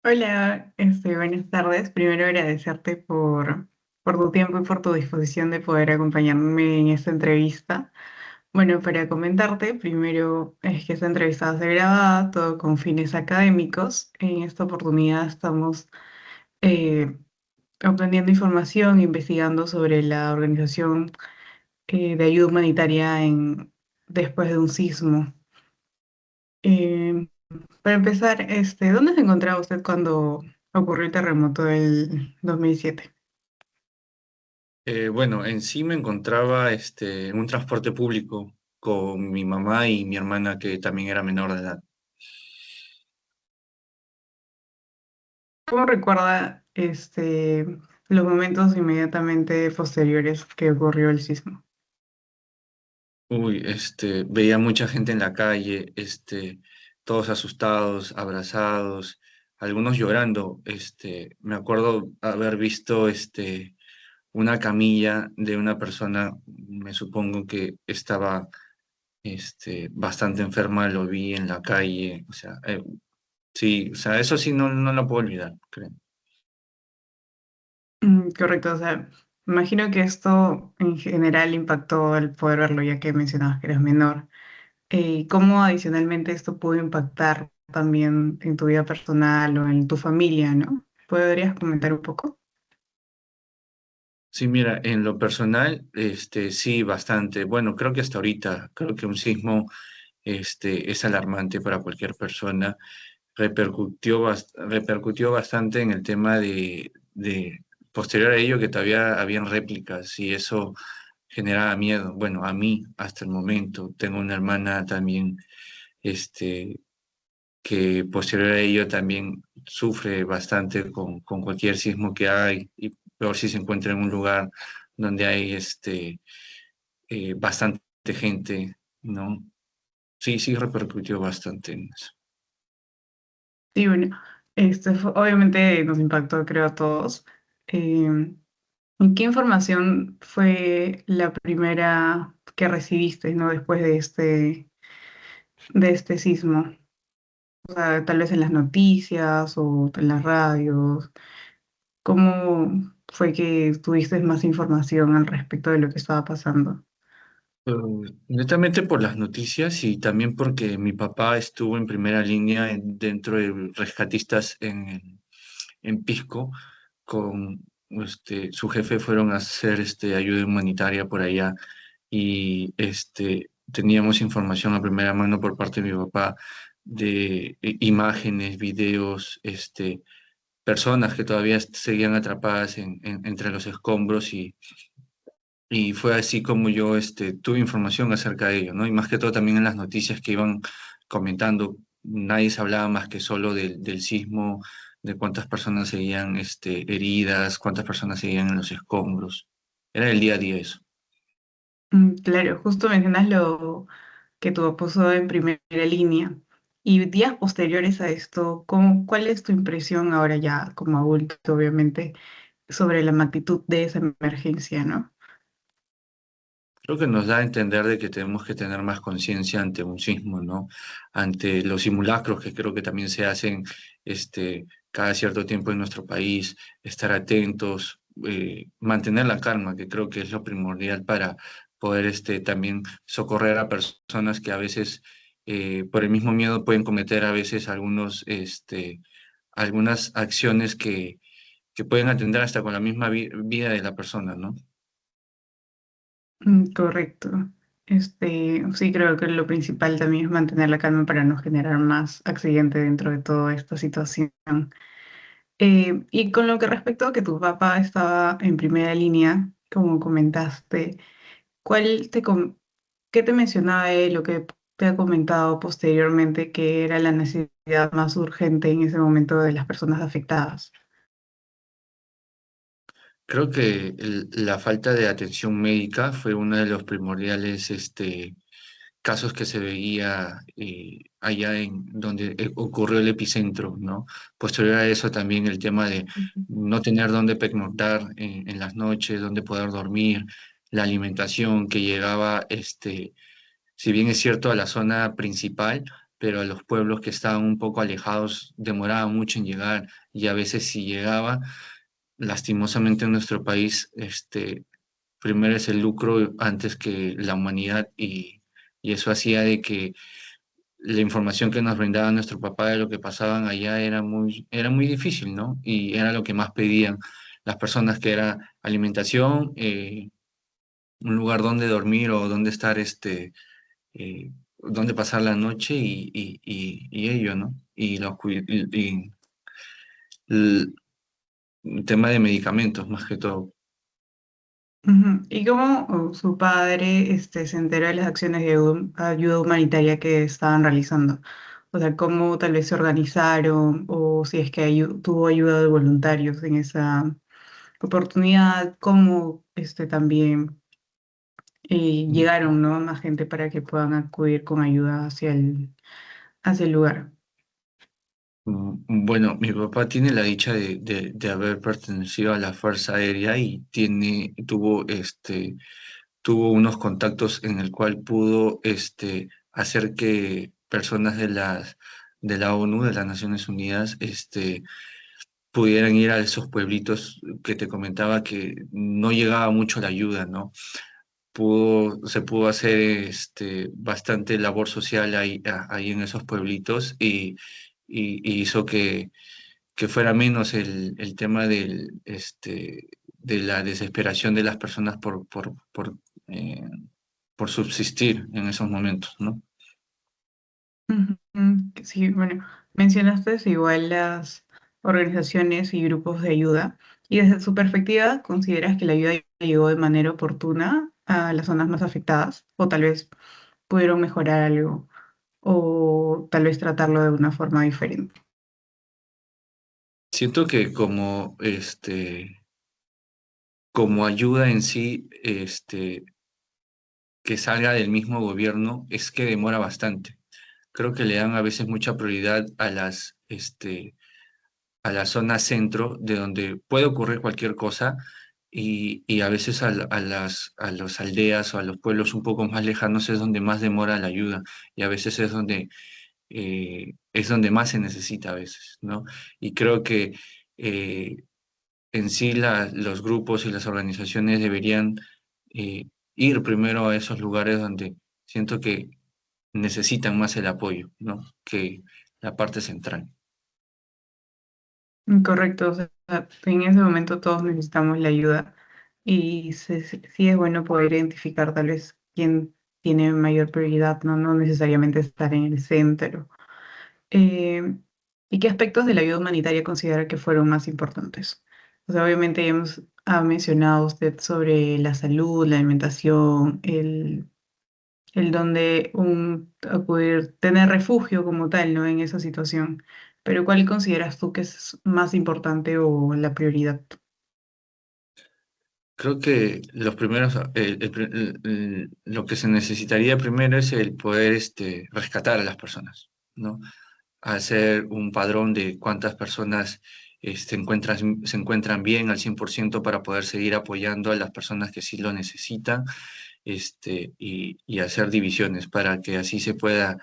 Hola, buenas tardes. Primero agradecerte por tu tiempo y por tu disposición de poder acompañarme en esta entrevista. Bueno, para comentarte, primero es que esta entrevista va a ser grabada, todo con fines académicos. En esta oportunidad estamos eh, obteniendo información, investigando sobre la organización de ayuda humanitaria después de un sismo. Eh, para empezar, ¿dónde se encontraba usted cuando ocurrió el terremoto del 2007? Bueno, en sí me encontraba en un transporte público con mi mamá y mi hermana que también era menor de edad. ¿Cómo recuerda los momentos inmediatamente posteriores que ocurrió el sismo? Uy, veía mucha gente en la calle, todos asustados, abrazados, algunos llorando. Me acuerdo haber visto, una camilla de una persona, me supongo que estaba, bastante enferma, lo vi en la calle, o sea, sí, o sea, eso sí no lo puedo olvidar, creo. Correcto, o sea, imagino que esto en general impactó el poder verlo, ya que mencionabas que eras menor. ¿Cómo adicionalmente esto pudo impactar también en tu vida personal o en tu familia, ¿no? ¿Podrías comentar un poco? Sí, mira, en lo personal, sí, bastante. Bueno, creo que hasta ahorita, creo que un sismo, es alarmante para cualquier persona. Repercutió bastante en el tema posterior a ello, que todavía habían réplicas y eso generaba miedo. Bueno, a mí, hasta el momento, tengo una hermana también, este, que posterior a ello también sufre bastante con cualquier sismo que hay, y peor si se encuentra en un lugar donde hay bastante gente, ¿no? Sí, sí repercutió bastante en eso. Sí, bueno, obviamente nos impactó, creo, a todos. Eh, ¿Y qué información fue la primera que recibiste, ¿no? Después de este sismo? O sea, tal vez en las noticias o en las radios. ¿Cómo fue que tuviste más información al respecto de lo que estaba pasando? Eh, Netamente por las noticias y también porque mi papá estuvo en primera línea dentro de rescatistas en Pisco con su jefe fueron a hacer ayuda humanitaria por allá y teníamos información a primera mano por parte de mi papá de imágenes, videos, personas que todavía seguían atrapadas entre los escombros y fue así como yo tuve información acerca de ello, ¿no? Y más que todo también en las noticias que iban comentando, nadie se hablaba más que solo del sismo, de cuántas personas seguían heridas, cuántas personas seguían en los escombros. Era el día a día eso. Claro, justo mencionas lo que tu pasó en primera línea. Y días posteriores a esto, ¿cuál es tu impresión ahora ya como adulto, obviamente, sobre la magnitud de esa emergencia, ¿no? Creo que nos da a entender de que tenemos que tener más conciencia ante un sismo, ¿no? Ante los simulacros que creo que también se hacen cada cierto tiempo en nuestro país, estar atentos, mantener la calma, que creo que es lo primordial para poder también socorrer a personas que a veces por el mismo miedo pueden cometer a veces algunas acciones que pueden atender hasta con la misma vida de la persona, ¿no? Correcto. Sí, creo que lo principal también es mantener la calma para no generar más accidente dentro de toda esta situación. Y con lo que respecto a que tu papá estaba en primera línea, como comentaste, ¿cuál te, com- ¿qué te mencionaba él o qué te ha comentado posteriormente que era la necesidad más urgente en ese momento de las personas afectadas? Creo que la falta de atención médica fue uno de los primordiales casos que se veía allá en donde ocurrió el epicentro, ¿no? Posterior a eso también el tema de Ujú. no tener dónde pernoctar en las noches, dónde poder dormir, la alimentación que llegaba, si bien es cierto, a la zona principal, pero a los pueblos que estaban un poco alejados demoraba mucho en llegar y a veces si llegaba, lastimosamente en nuestro país, primero es el lucro antes que la humanidad y eso hacía de que la información que nos brindaba nuestro papá de lo que pasaban allá era muy difícil, ¿no? Y era lo que más pedían las personas, que era alimentación, un lugar donde dormir o donde estar, donde pasar la noche y ello, ¿no? Y el tema de medicamentos, más que todo. Ujú. ¿Y cómo su padre se enteró de las acciones de ayuda humanitaria que estaban realizando? O sea, cómo tal vez se organizaron o si es que tuvo ayuda de voluntarios en esa oportunidad, cómo también llegaron, ¿no? Más gente para que puedan acudir con ayuda hacia el lugar. Bueno, mi papá tiene la dicha de haber pertenecido a la Fuerza Aérea y tuvo unos contactos en el cual pudo hacer que personas de la ONU, de las Naciones Unidas, pudieran ir a esos pueblitos que te comentaba que no llegaba mucho la ayuda, ¿no? Se pudo hacer bastante labor social ahí en esos pueblitos y hizo que fuera menos el tema de la desesperación de las personas eh, por subsistir en esos momentos, ¿no? Ujú. Sí, bueno, mencionaste igual las organizaciones y grupos de ayuda y desde su perspectiva, ¿consideras que la ayuda llegó de manera oportuna a las zonas más afectadas o tal vez pudieron mejorar algo o tal vez tratarlo de una forma diferente? Siento que como ayuda en sí, que salga del mismo gobierno, es que demora bastante. Creo que le dan a veces mucha prioridad a la zona centro, de donde puede ocurrir cualquier cosa, y a veces a las aldeas o a los pueblos un poco más lejanos es donde más demora la ayuda, y a veces es donde más se necesita a veces, ¿no? Y creo que eh, en sí los grupos y las organizaciones deberían ir primero a esos lugares donde siento que necesitan más el apoyo, ¿no? Que la parte central. Correcto, o sea, en ese momento todos necesitamos la ayuda y sí es bueno poder identificar tal vez quién tiene mayor prioridad, no, no necesariamente estar en el centro. Eh, ¿Y qué aspectos de la ayuda humanitaria considera que fueron más importantes? O sea, obviamente ha mencionado usted sobre la salud, la alimentación, el donde acudir, tener refugio como tal, ¿no? En esa situación. Pero ¿cuál consideras tú que es más importante o la prioridad? Creo que los primeros, lo que se necesitaría primero es el poder rescatar a las personas, ¿no? Hacer un padrón de cuántas personas se encuentran bien al 100% para poder seguir apoyando a las personas que sí lo necesitan, y hacer divisiones para que así se pueda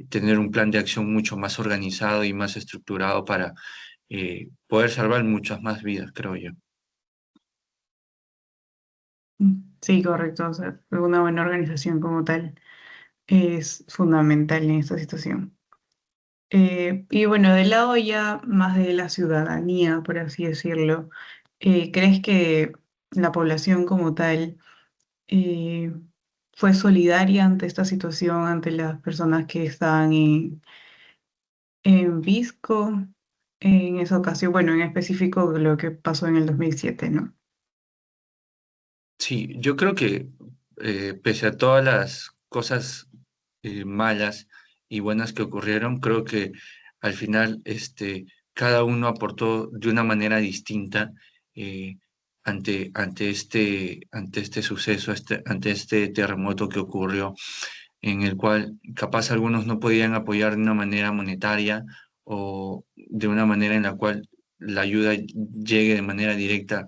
tener un plan de acción mucho más organizado y más estructurado para poder salvar muchas más vidas, creo yo. Sí, correcto. O sea, una buena organización como tal es fundamental en esta situación. Y bueno, del lado ya más de la ciudadanía, por así decirlo, ¿crees que la población como tal eh, fue solidaria ante esta situación, ante las personas que estaban en Visco en esa ocasión? Bueno, en específico lo que pasó en el 2007, ¿no? Sí, yo creo que pese a todas las cosas malas y buenas que ocurrieron, creo que al final cada uno aportó de una manera distinta eh, ante este suceso, ante este terremoto que ocurrió, en el cual capaz algunos no podían apoyar de una manera monetaria o de una manera en la cual la ayuda llegue de manera directa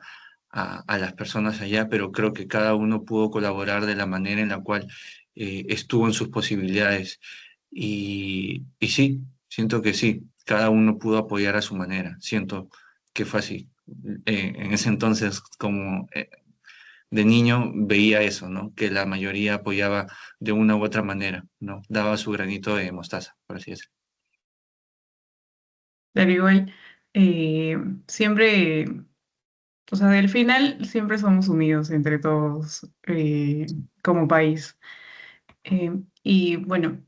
a las personas allá, pero creo que cada uno pudo colaborar de la manera en la cual estuvo en sus posibilidades. y sí, siento que sí, cada uno pudo apoyar a su manera. Siento que fue así. En ese entonces, como de niño, veía eso, ¿no? Que la mayoría apoyaba de una u otra manera, ¿no? Daba su granito de mostaza, por así decirlo. Pero igual, eh, siempre, o sea, al final siempre somos unidos entre todos como país. Y bueno,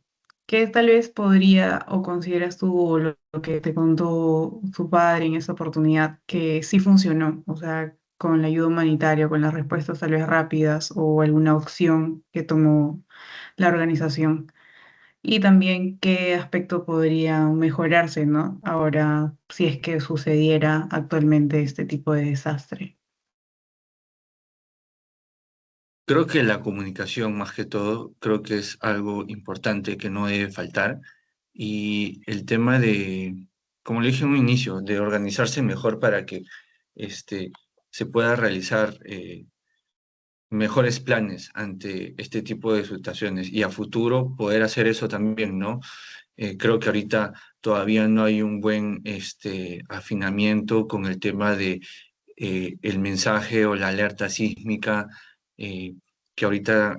¿qué tal vez podría o consideras tú o lo que te contó tu padre en esa oportunidad que sí funcionó? O sea, con la ayuda humanitaria, con las respuestas tal vez rápidas o alguna opción que tomó la organización. Y también qué aspecto podría mejorarse, ¿no? Ahora, si es que sucediera actualmente este tipo de desastre. Creo que la comunicación, más que todo, creo que es algo importante que no debe faltar. Y el tema de, como le dije en un inicio, de organizarse mejor para que este, se pueda realizar mejores planes ante este tipo de situaciones y a futuro poder hacer eso también, ¿no? Creo que ahorita todavía no hay un buen afinamiento con el tema de el mensaje o la alerta sísmica eh, que ahorita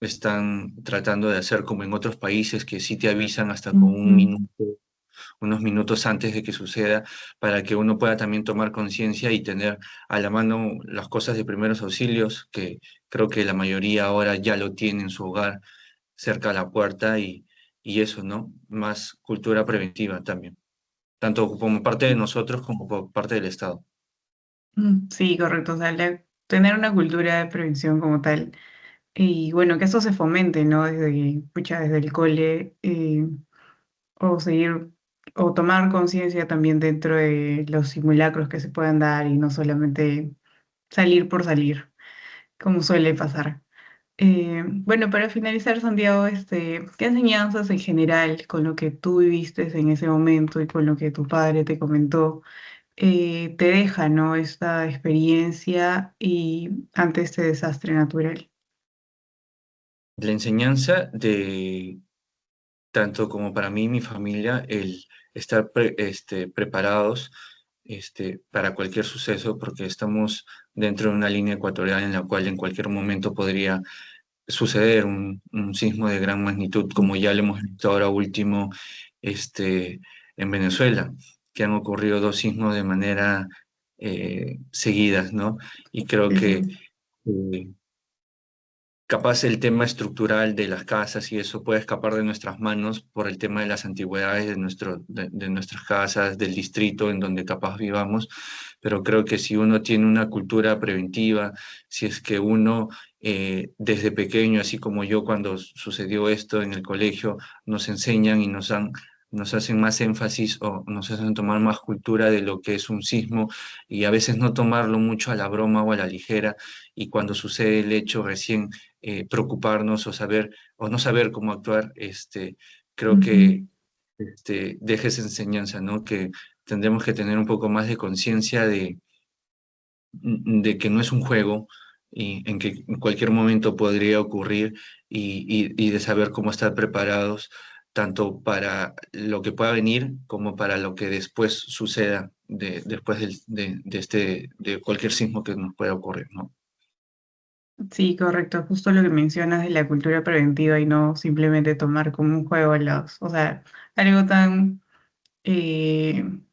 están tratando de hacer como en otros países que sí te avisan hasta con un Ujú, minuto, unos minutos antes de que suceda, para que uno pueda también tomar conciencia y tener a la mano las cosas de primeros auxilios, que creo que la mayoría ahora ya lo tiene en su hogar, cerca a la puerta y eso, ¿no? Más cultura preventiva también, tanto como parte de nosotros como por parte del Estado. sí, correcto. O sea, tener una cultura de prevención como tal. Y bueno, que eso se fomente, ¿no? Desde, pucha, desde el cole, o seguir, o tomar conciencia también dentro de los simulacros que se puedan dar y no solamente salir por salir, como suele pasar. Bueno, para finalizar, Santiago, ¿qué enseñanzas en general con lo que tú viviste en ese momento y con lo que tu padre te comentó te deja, ¿no? Esta experiencia y ante este desastre natural? La enseñanza de tanto como para mí y mi familia, el estar preparados para cualquier suceso, porque estamos dentro de una línea ecuatorial en la cual en cualquier momento podría suceder un sismo de gran magnitud, como ya lo hemos visto ahora último en Venezuela, que han ocurrido dos sismos de manera seguidas, ¿no? Y creo Sí, que sí. eh, capaz el tema estructural de las casas y eso puede escapar de nuestras manos por el tema de las antigüedades de nuestras casas, del distrito en donde capaz vivamos, pero creo que si uno tiene una cultura preventiva, si es que uno desde pequeño, así como yo cuando sucedió esto en el colegio, nos enseñan y nos hacen más énfasis o nos hacen tomar más cultura de lo que es un sismo y a veces no tomarlo mucho a la broma o a la ligera y cuando sucede el hecho recién preocuparnos o saber o no saber cómo actuar, creo que Ujú. deja esa enseñanza, ¿no? Que tendremos que tener un poco más de conciencia de que no es un juego y en que en cualquier momento podría ocurrir y de saber cómo estar preparados tanto para lo que pueda venir como para lo que después suceda después de cualquier sismo que nos pueda ocurrir, ¿no? Sí, correcto. Justo lo que mencionas de la cultura preventiva y no simplemente tomar como un juego o sea, algo tan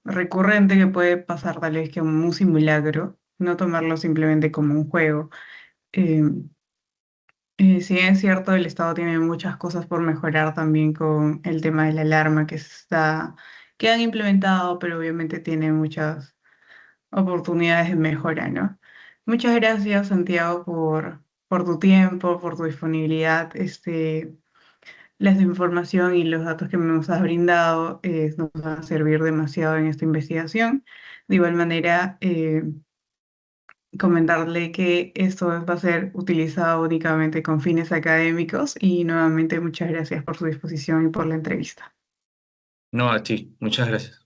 recurrente que puede pasar tal vez que como un simulacro, no tomarlo simplemente como un juego. Eh, si bien es cierto, el Estado tiene muchas cosas por mejorar también con el tema de la alarma que han implementado, pero obviamente tiene muchas oportunidades de mejora, ¿no? Muchas gracias, Santiago, por tu tiempo, por tu disponibilidad, la información y los datos que nos has brindado nos van a servir demasiado en esta investigación. De igual manera, comentarle que esto va a ser utilizado únicamente con fines académicos y nuevamente muchas gracias por su disposición y por la entrevista. No, a ti, muchas gracias.